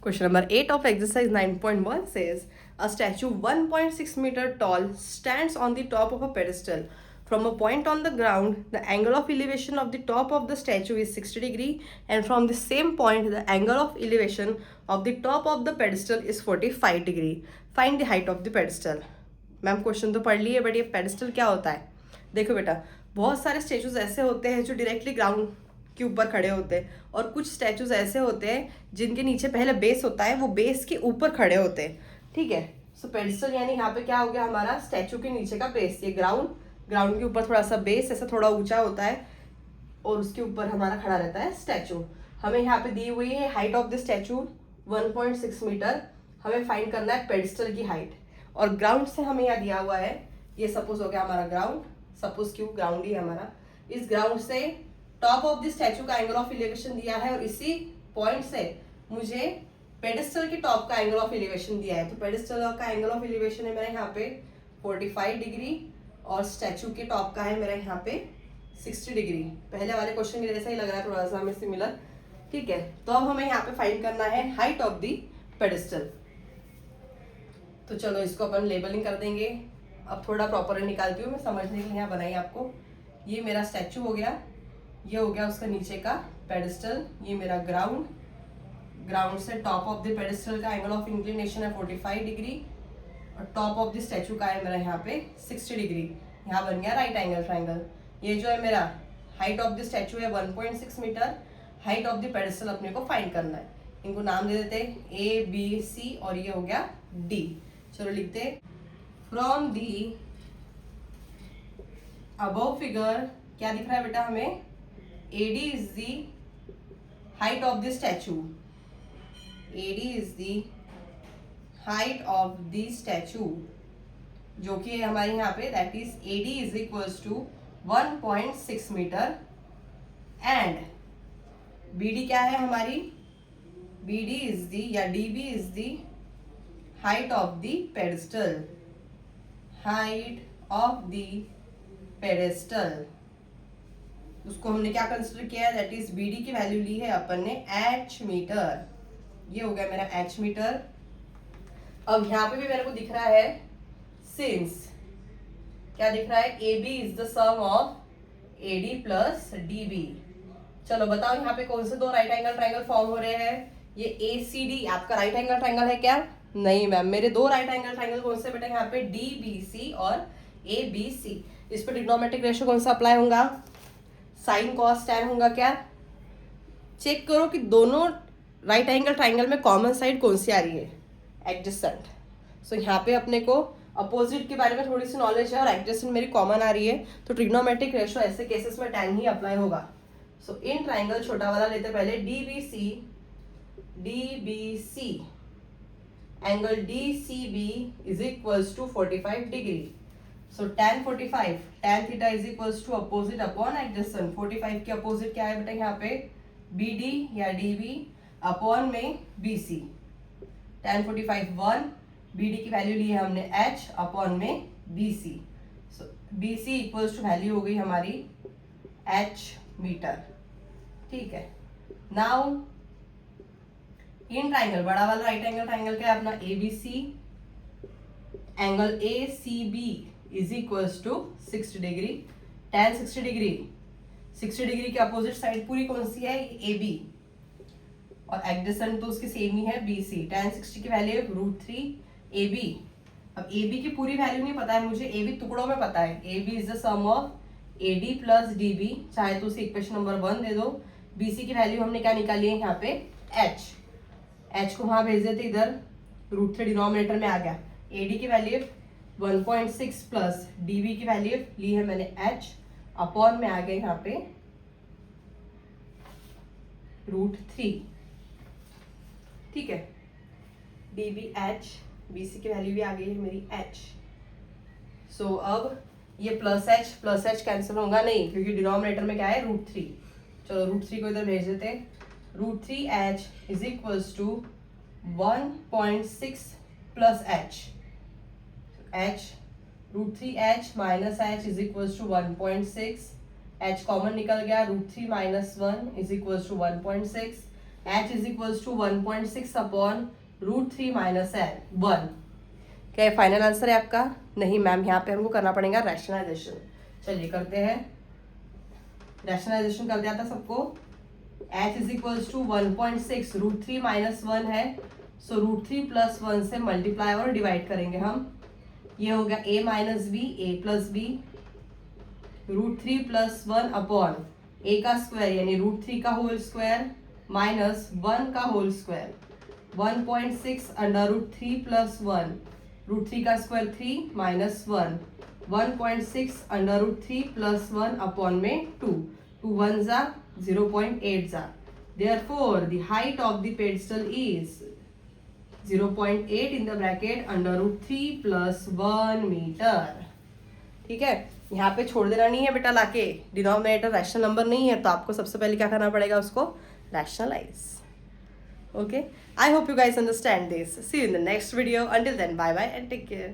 Question number 8 of exercise 9.1 says a statue 1.6 meter tall stands on the top of a pedestal. From a point on the ground, the angle of elevation of the top of the statue is 60 degree, and from the same point, the angle of elevation of the top of the pedestal is 45 degree. Find the height of the pedestal. Ma'am question तो पढ़ लिए, but ये pedestal क्या होता है? देखो बेटा, बहुत सारे स्टेचूज ऐसे होते हैं जो डायरेक्टली ग्राउंड के ऊपर खड़े होते हैं, और कुछ स्टैचूज ऐसे होते हैं जिनके नीचे पहले बेस होता है, वो बेस के ऊपर खड़े होते हैं. ठीक है. सो पेडिस्टल यानी यहाँ पे क्या हो गया हमारा, स्टैचू के नीचे का बेस. ये ग्राउंड के ऊपर थोड़ा सा बेस ऐसा थोड़ा ऊंचा होता है, और उसके ऊपर हमारा खड़ा रहता है स्टैचू. हमें यहाँ पे दी हुई है height of the statue 1.6 metre. हमें फाइंड करना है पेडिस्टल की हाइट, और ग्राउंड से हमें यहाँ दिया हुआ है, ये सपोज हो गया हमारा ग्राउंड. सपोज क्यों ग्राउंड ही हमारा. इस ग्राउंड से टॉप ऑफ द स्टैचू का एंगल ऑफ एलिवेशन दिया है, और इसी पॉइंट से मुझे पेडिस्टल के टॉप का एंगल ऑफ एलिवेशन दिया है. तो पेडिस्टल का एंगल ऑफ एलिवेशन है मेरा यहाँ पे 45 डिग्री, और स्टैचू के टॉप का है मेरा यहाँ पे 60 डिग्री. पहले वाले क्वेश्चन के जैसा ही लग रहा है, थोड़ा सा हमें सिमिलर. ठीक है. तो अब हमें यहाँ पे फाइंड करना है हाइट ऑफ द पेडिस्टल. तो चलो इसको अपन लेबलिंग कर देंगे. अब थोड़ा प्रॉपर निकालती हूँ मैं, समझने के लिए यहाँ बनाई आपको. ये मेरा स्टैचू हो गया, ये हो गया उसका नीचे का पेडिस्टल, ये मेरा ग्राउंड से टॉप ऑफ द पेडिस्टल का एंगल ऑफ इंक्लिनेशन है 45 डिग्री, और टॉप ऑफ द स्टैचू का है मेरा यहाँ पे 60 डिग्री. यहाँ बन गया राइट एंगल ट्राइंगल. ये जो है मेरा हाइट ऑफ द स्टैचू है 1.6 metre. Height of the pedestal अपने को फाइंड करना है. इनको नाम दे देते A B C, और ये हो गया D. चलो लिखते. फ्रॉम दी अबव फिगर क्या दिख रहा है बेटा हमें, AD is the height of the statue. AD is the height of the statue, जो कि है हमारे यहाँ पे, that is AD is equals to 1.6 metre. And BD क्या है हमारी, BD is the या DB is the height of the pedestal. Height of the pedestal, उसको हमने क्या कंसिडर किया है, दैट इज BD की वैल्यू ली है अपन ने H मीटर. ये हो गया मेरा H मीटर. अब यहाँ पे भी मेरे को दिख रहा है सिंस, क्या दिख रहा है, AB is the sum of AD plus DB. चलो बताओ यहाँ पे कौन से दो राइट एंगल ट्राइंगल फॉर्म हो रहे हैं. ये ACD आपका राइट एंगल ट्राइंगल है क्या? नहीं मैम, मेरे दो राइट एंगल ट्राइंगल कौन से बेटा, यहाँ पे DBC और ABC. इस पर ट्रिग्नोमेट्रिक रेशियो कौन सा अप्लाई होगा, साइन कॉस टैन होगा क्या. चेक करो कि दोनों राइट एंगल ट्राइंगल में कॉमन साइड कौन सी आ रही है, एडजेसेंट. सो यहाँ पे अपने को अपोजिट के बारे में थोड़ी सी नॉलेज है, और एडजेसेंट मेरी कॉमन आ रही है, तो ट्रिग्नोमेट्रिक रेशियो ऐसे केसेस में टैन ही अप्लाई होगा. सो इन ट्राइंगल छोटा वाला लेते पहले, DBC angle DCB is equals to 45 degree. So tan 45, tan theta is equals to opposite upon adjacent. 45 के अपोजिट क्या है बेटा यहाँ पे, BD या DB अपॉन में BC. tan 45 1, BD की वैल्यू ली है हमने H अपॉन में BC. So BC equals to value हो गई हमारी H मीटर. ठीक है. नाउ इन ट्राइंगल बड़ा वाला राइट एंगल ट्राइंगल क्या है अपना, ABC angle ACB is equals to 60 degree. tan 60 degree, 60 degree के अपोजिट साइड पूरी कौन सी है, AB, और एडजेसेंट तो उसकी सेम ही है BC. tan 60 की वैल्यू √3 AB. अब AB की पूरी वैल्यू नहीं पता है मुझे, AB टुकड़ों में पता है. AB is the sum of AD plus DB, चाहे तो उसे इक्वेशन नंबर 1 दे दो. BC की वैल्यू हमने क्या निकाली है यहाँ पे, H को वहां भेज देते इधर, √3 डिनोमिनेटर में आ गया. AD की वैल्यू 1.6 प्लस DB की वैल्यू ली है मैंने H अपॉन में आ गया यहाँ पे √3. ठीक है. DBH, BC की वैल्यू भी आ गई है मेरी H. सो अब ये प्लस H कैंसिल होगा नहीं, क्योंकि डिनोमिनेटर में क्या है √3. चलो √3 को इधर भेज देते हैं. √3H is equals to 1.6 plus H. H √3H minus H is equals to 1.6. H common निकल गया, √3 minus 1 is equals to 1.6. h is equals to 1.6 upon √3 minus L 1। क्या ये फाइनल आंसर है आपका? नहीं मैम, यहाँ पे हमको करना पड़ेगा रैशनलाइजेशन। चलिए करते हैं रैशनलाइजेशन। कर दिया था सबको। h is equals to 1.6 √3 minus 1 है, सो √3 प्लस 1 से मल्टीप्लाई और डिवाइड करेंगे हम। ये हो गया a minus b, a plus b, √3 plus 1 upon a का स्क्वायर यानी √3 का होल स्क्वायर माइनस 1 का होल स्क्वायर, 1.6 अंडर √3 प्लस 1, √3 का square 3 minus 1, 1.6 under √3 plus 1 upon में 2, 2 1 जा 0.8 जा। Therefore, the height of the pedestal is 0.8 in the bracket under √3 plus 1 metre. ठीक है, यहाँ पे छोड़ देना नहीं है बेटा लाके, डिनोमिनेटर रैशनल नंबर नहीं है, तो आपको सबसे पहले क्या करना पड़ेगा, उसको rationalise. Okay, I hope you guys understand this. See you in the next video. Until then, bye bye and take care.